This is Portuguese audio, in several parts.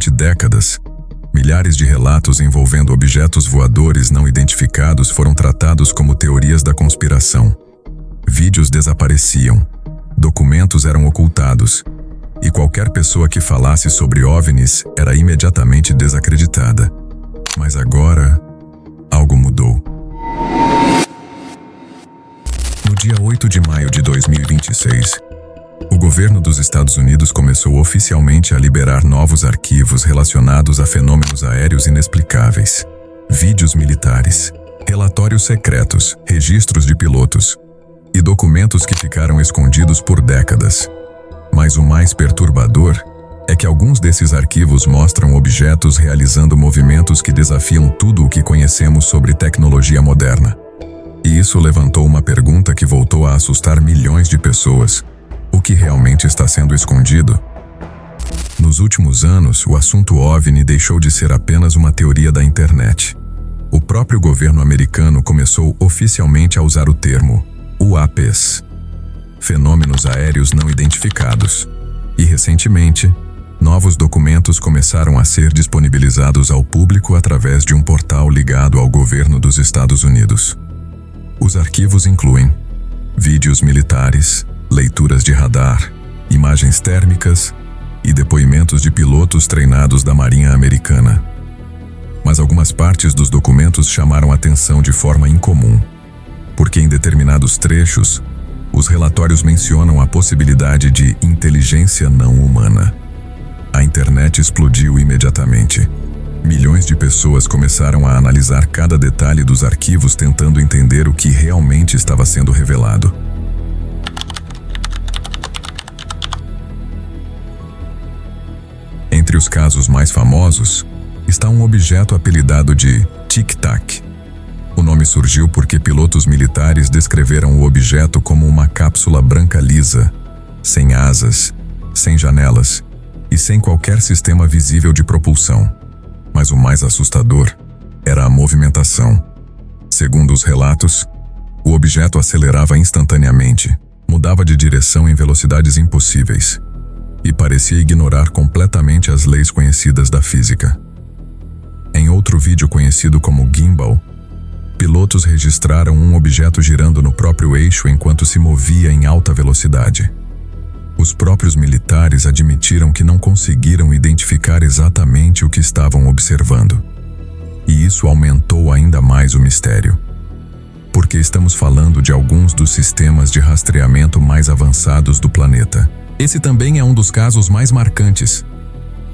durante décadas. Milhares de relatos envolvendo objetos voadores não identificados foram tratados como teorias da conspiração. Vídeos desapareciam, documentos eram ocultados, e qualquer pessoa que falasse sobre OVNIs era imediatamente desacreditada. Mas agora, algo mudou. No dia 8 de maio de 2026, o governo dos Estados Unidos começou oficialmente a liberar novos arquivos relacionados a fenômenos aéreos inexplicáveis. Vídeos militares, relatórios secretos, registros de pilotos e documentos que ficaram escondidos por décadas. Mas o mais perturbador é que alguns desses arquivos mostram objetos realizando movimentos que desafiam tudo o que conhecemos sobre tecnologia moderna. E isso levantou uma pergunta que voltou a assustar milhões de pessoas. O que realmente está sendo escondido? Nos últimos anos, o assunto OVNI deixou de ser apenas uma teoria da internet. O próprio governo americano começou oficialmente a usar o termo UAPs, fenômenos aéreos não identificados. E recentemente, novos documentos começaram a ser disponibilizados ao público através de um portal ligado ao governo dos Estados Unidos. Os arquivos incluem vídeos militares, leituras de radar, imagens térmicas e depoimentos de pilotos treinados da Marinha Americana. Mas algumas partes dos documentos chamaram atenção de forma incomum, porque em determinados trechos, os relatórios mencionam a possibilidade de inteligência não humana. A internet explodiu imediatamente. Milhões de pessoas começaram a analisar cada detalhe dos arquivos tentando entender o que realmente estava sendo revelado. Entre os casos mais famosos, está um objeto apelidado de Tic Tac. O nome surgiu porque pilotos militares descreveram o objeto como uma cápsula branca lisa, sem asas, sem janelas e sem qualquer sistema visível de propulsão. Mas o mais assustador era a movimentação. Segundo os relatos, o objeto acelerava instantaneamente, mudava de direção em velocidades impossíveis e parecia ignorar completamente as leis conhecidas da física. Em outro vídeo conhecido como gimbal, pilotos registraram um objeto girando no próprio eixo enquanto se movia em alta velocidade. Os próprios militares admitiram que não conseguiram identificar exatamente o que estavam observando. E isso aumentou ainda mais o mistério. Porque estamos falando de alguns dos sistemas de rastreamento mais avançados do planeta. Esse também é um dos casos mais marcantes.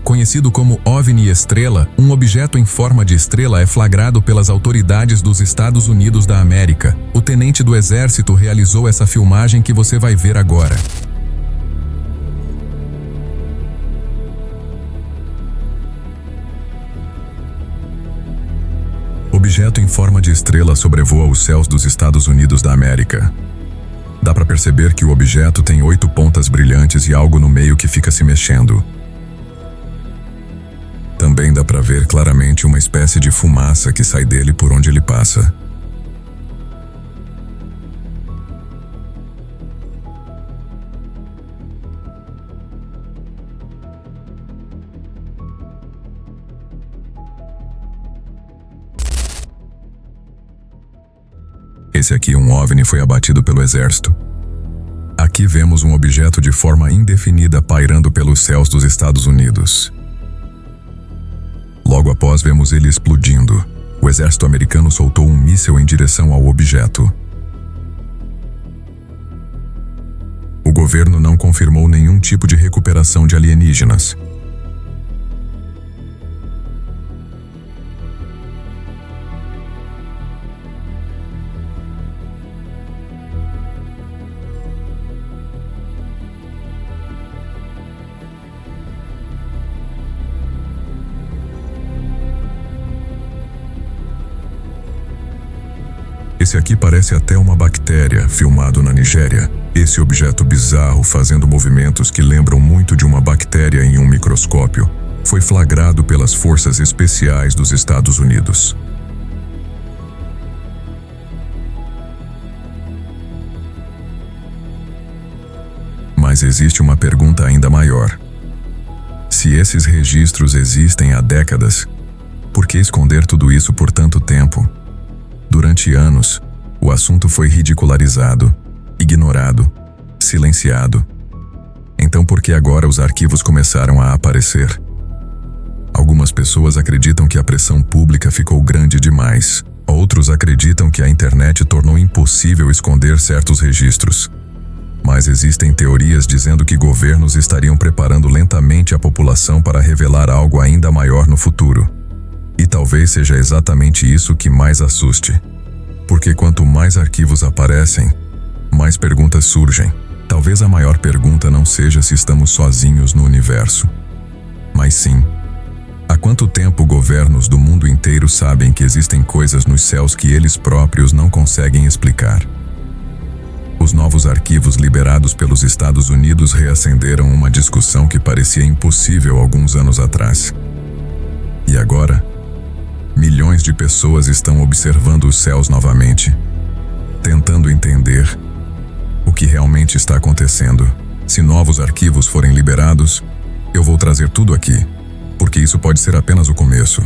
Conhecido como OVNI Estrela, um objeto em forma de estrela é flagrado pelas autoridades dos Estados Unidos da América. O tenente do Exército realizou essa filmagem que você vai ver agora. Objeto em forma de estrela sobrevoa os céus dos Estados Unidos da América. Dá para perceber que o objeto tem 8 pontas brilhantes e algo no meio que fica se mexendo. Também dá para ver claramente uma espécie de fumaça que sai dele por onde ele passa. Esse aqui, um OVNI, foi abatido pelo exército. Aqui vemos um objeto de forma indefinida pairando pelos céus dos Estados Unidos. Logo após, vemos ele explodindo. O exército americano soltou um míssil em direção ao objeto. O governo não confirmou nenhum tipo de recuperação de alienígenas. Esse aqui parece até uma bactéria, filmado na Nigéria. Esse objeto bizarro, fazendo movimentos que lembram muito de uma bactéria em um microscópio, foi flagrado pelas forças especiais dos Estados Unidos. Mas existe uma pergunta ainda maior. Se esses registros existem há décadas, por que esconder tudo isso por tanto tempo? Durante anos, o assunto foi ridicularizado, ignorado, silenciado. Então por que agora os arquivos começaram a aparecer? Algumas pessoas acreditam que a pressão pública ficou grande demais. Outros acreditam que a internet tornou impossível esconder certos registros. Mas existem teorias dizendo que governos estariam preparando lentamente a população para revelar algo ainda maior no futuro. E talvez seja exatamente isso que mais assuste. Porque quanto mais arquivos aparecem, mais perguntas surgem. Talvez a maior pergunta não seja se estamos sozinhos no universo, mas sim, há quanto tempo governos do mundo inteiro sabem que existem coisas nos céus que eles próprios não conseguem explicar? Os novos arquivos liberados pelos Estados Unidos reacenderam uma discussão que parecia impossível alguns anos atrás. E agora, milhões de pessoas estão observando os céus novamente, tentando entender o que realmente está acontecendo. Se novos arquivos forem liberados, eu vou trazer tudo aqui, porque isso pode ser apenas o começo.